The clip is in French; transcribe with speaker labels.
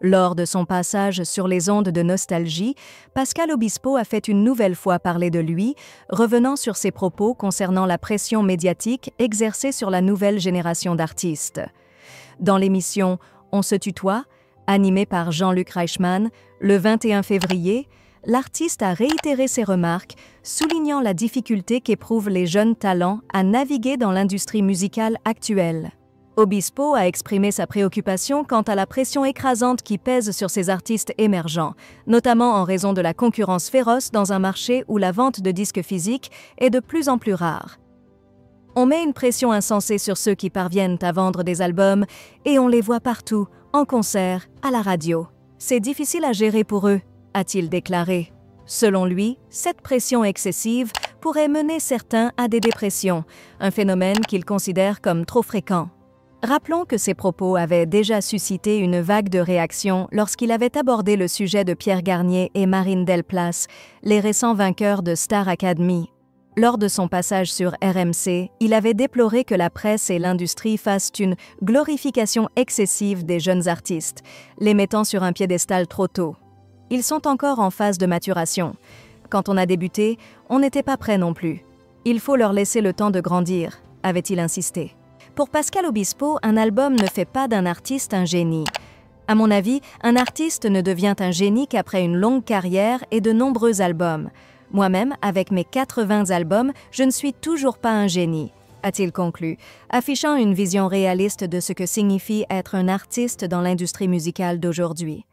Speaker 1: Lors de son passage sur les ondes de Nostalgie, Pascal Obispo a fait une nouvelle fois parler de lui, revenant sur ses propos concernant la pression médiatique exercée sur la nouvelle génération d'artistes. Dans l'émission On se tutoie, animée par Jean-Luc Reichmann, le 21 février, l'artiste a réitéré ses remarques, soulignant la difficulté qu'éprouvent les jeunes talents à naviguer dans l'industrie musicale actuelle. Obispo a exprimé sa préoccupation quant à la pression écrasante qui pèse sur ces artistes émergents, notamment en raison de la concurrence féroce dans un marché où la vente de disques physiques est de plus en plus rare. On met une pression insensée sur ceux qui parviennent à vendre des albums et on les voit partout, en concert, à la radio. C'est difficile à gérer pour eux, a-t-il déclaré. Selon lui, cette pression excessive pourrait mener certains à des dépressions, un phénomène qu'il considère comme trop fréquent. Rappelons que ces propos avaient déjà suscité une vague de réactions lorsqu'il avait abordé le sujet de Pierre Garnier et Marine Delplace, les récents vainqueurs de Star Academy. Lors de son passage sur RMC, il avait déploré que la presse et l'industrie fassent une glorification excessive des jeunes artistes, les mettant sur un piédestal trop tôt. Ils sont encore en phase de maturation. Quand on a débuté, on n'était pas prêt non plus. Il faut leur laisser le temps de grandir, avait-il insisté. Pour Pascal Obispo, un album ne fait pas d'un artiste un génie. À mon avis, un artiste ne devient un génie qu'après une longue carrière et de nombreux albums. Moi-même, avec mes 80 albums, je ne suis toujours pas un génie, a-t-il conclu, affichant une vision réaliste de ce que signifie être un artiste dans l'industrie musicale d'aujourd'hui.